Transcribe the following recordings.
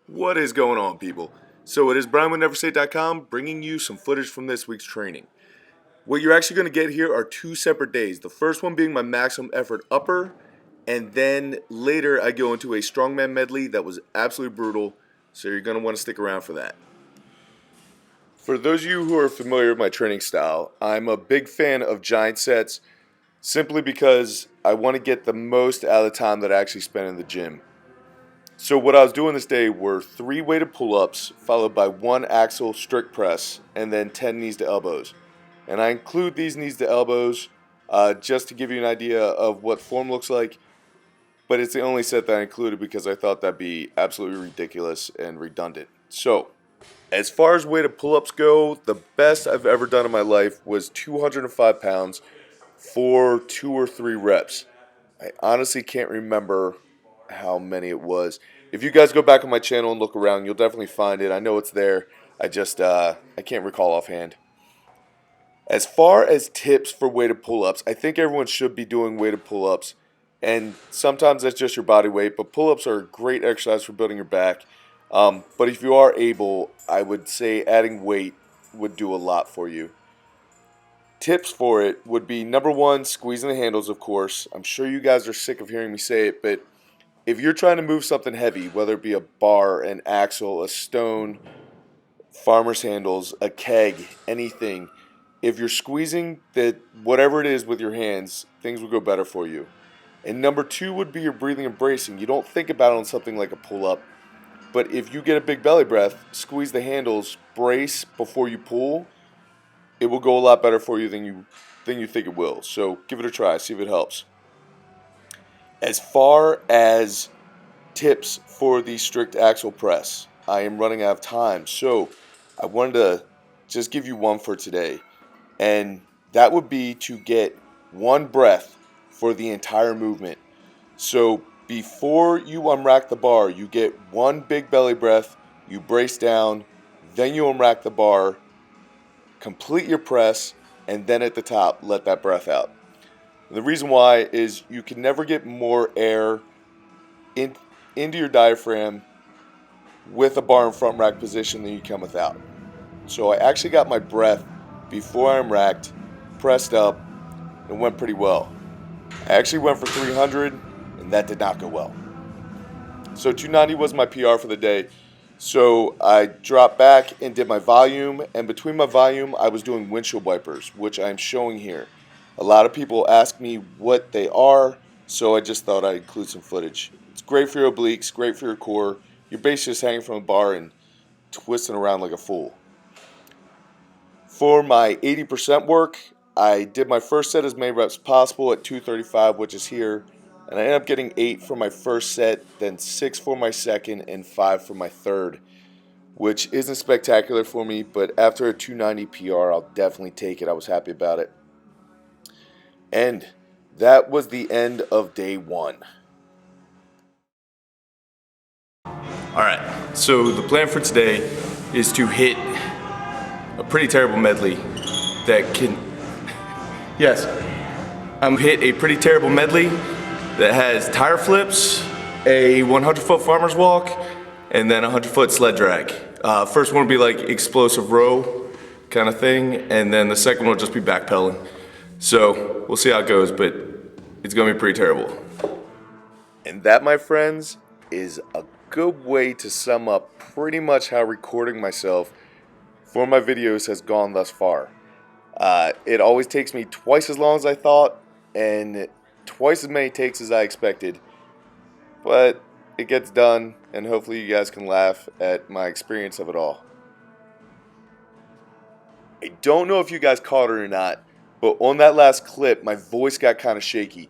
What is going on, people? So it is Brian with NeverSay.com bringing you some footage from this week's training. What you're actually going to get here are two separate days. The first one being my maximum effort upper, and then later I go into a strongman medley that was absolutely brutal, so you're going to want to stick around for that. For those of you who are familiar with my training style, I'm a big fan of giant sets simply because I want to get the most out of the time that I actually spend in the gym. So what I was doing this day were 3 weighted pull-ups followed by 1 axle strict press and then 10 knees to elbows. And I include these knees to elbows just to give you an idea of what form looks like, but it's the only set that I included because I thought that'd be absolutely ridiculous and redundant. So as far as weighted pull-ups go, the best I've ever done in my life was 205 pounds for 2 or 3 reps. I honestly can't remember how many it was. If you guys go back on my channel and look around, you'll definitely find it. I know it's there. I can't recall offhand. As far as tips for weighted pull-ups, I think everyone should be doing weighted pull-ups. And sometimes that's just your body weight, but pull-ups are a great exercise for building your back. But if you are able, I would say adding weight would do a lot for you. Tips for it would be, number 1, squeezing the handles, of course. I'm sure you guys are sick of hearing me say it, but if you're trying to move something heavy, whether it be a bar, an axle, a stone, farmer's handles, a keg, anything, if you're squeezing whatever it is with your hands, things will go better for you. And number 2 would be your breathing and bracing. You don't think about it on something like a pull-up, but if you get a big belly breath, squeeze the handles, brace before you pull, it will go a lot better for you than you think it will. So give it a try, see if it helps. As far as tips for the strict axle press, I am running out of time, so I wanted to just give you one for today, and that would be to get 1 breath for the entire movement. So before you unrack the bar, you get 1 big belly breath, you brace down, then you unrack the bar, complete your press, and then at the top, let that breath out. The reason why is you can never get more air into your diaphragm with a bar in front rack position than you can without. So I actually got my breath before I unracked, pressed up, and went pretty well. I actually went for 300, and that did not go well. So 290 was my PR for the day. So I dropped back and did my volume, and between my volume, I was doing windshield wipers, which I'm showing here. A lot of people ask me what they are, so I just thought I'd include some footage. It's great for your obliques, great for your core. You're basically just hanging from a bar and twisting around like a fool. For my 80% work, I did my first set as many reps as possible at 235, which is here, and I ended up getting 8 for my first set, then 6 for my second, and 5 for my third, which isn't spectacular for me, but after a 290 PR, I'll definitely take it. I was happy about it. And that was the end of day 1. Alright, so the plan for today is to hit a pretty terrible medley that can... Yes, I'm hit a pretty terrible medley that has tire flips, a 100-foot farmer's walk, and then a 100-foot sled drag. First one will be like explosive row kind of thing, and then the second one will just be backpedaling. So we'll see how it goes, but it's gonna be pretty terrible. And that, my friends, is a good way to sum up pretty much how recording myself for my videos has gone thus far. It always takes me twice as long as I thought and twice as many takes as I expected, but it gets done, and hopefully you guys can laugh at my experience of it all. I don't know if you guys caught it or not, but on that last clip, my voice got kind of shaky.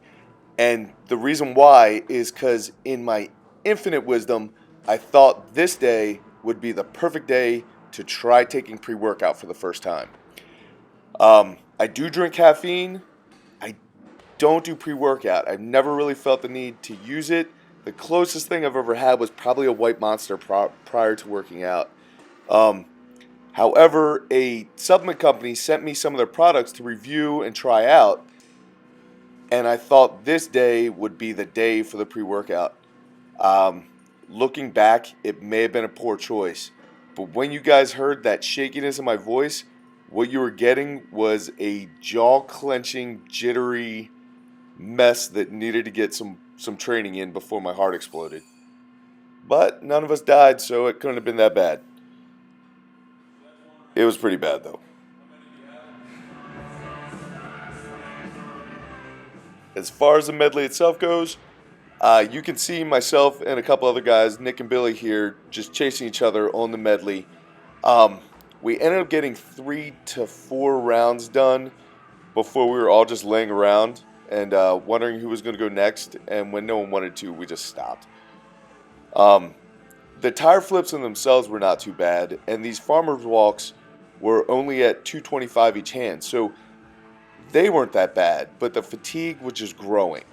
And the reason why is because in my infinite wisdom, I thought this day would be the perfect day to try taking pre-workout for the first time. I do drink caffeine. I don't do pre-workout. I've never really felt the need to use it. The closest thing I've ever had was probably a White Monster prior to working out. However, a supplement company sent me some of their products to review and try out, and I thought this day would be the day for the pre-workout. looking back, it may have been a poor choice. But when you guys heard that shakiness in my voice, what you were getting was a jaw-clenching, jittery mess that needed to get some training in before my heart exploded. But none of us died, so it couldn't have been that bad. It was pretty bad, though. As far as the medley itself goes, you can see myself and a couple other guys, Nick and Billy here, just chasing each other on the medley. We ended up getting 3 to 4 rounds done before we were all just laying around and wondering who was going to go next. And when no one wanted to, we just stopped. The tire flips in themselves were not too bad, and these farmers walks were only at 225 each hand, so they weren't that bad, but the fatigue was just growing.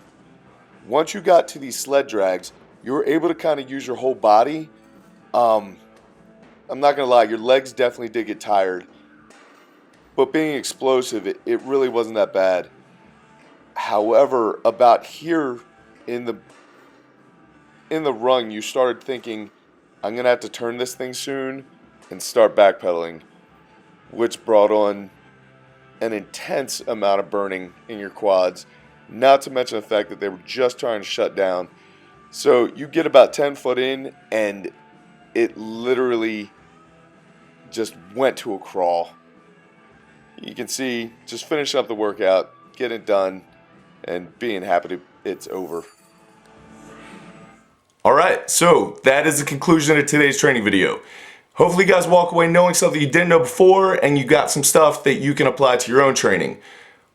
Once you got to these sled drags, you were able to kind of use your whole body. I'm not going to lie, your legs definitely did get tired, but being explosive, it really wasn't that bad. However, about here in the rung, you started thinking, I'm going to have to turn this thing soon and start backpedaling, which brought on an intense amount of burning in your quads, not to mention the fact that they were just trying to shut down. So you get about 10 foot in, and it literally just went to a crawl. You can see, just finishing up the workout, getting it done, and being happy it's over. Alright, so that is the conclusion of today's training video. Hopefully you guys walk away knowing something you didn't know before, and you got some stuff that you can apply to your own training.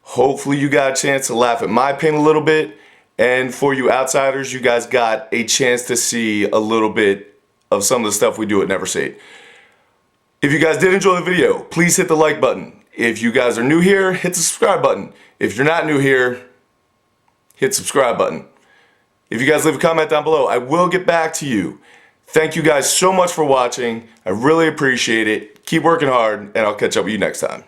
Hopefully you got a chance to laugh at my pain a little bit, and for you outsiders, you guys got a chance to see a little bit of some of the stuff we do at Never Say It. If you guys did enjoy the video, please hit the like button. If you guys are new here, hit the subscribe button. If you're not new here, hit subscribe button. If you guys leave a comment down below, I will get back to you. Thank you guys so much for watching. I really appreciate it. Keep working hard, and I'll catch up with you next time.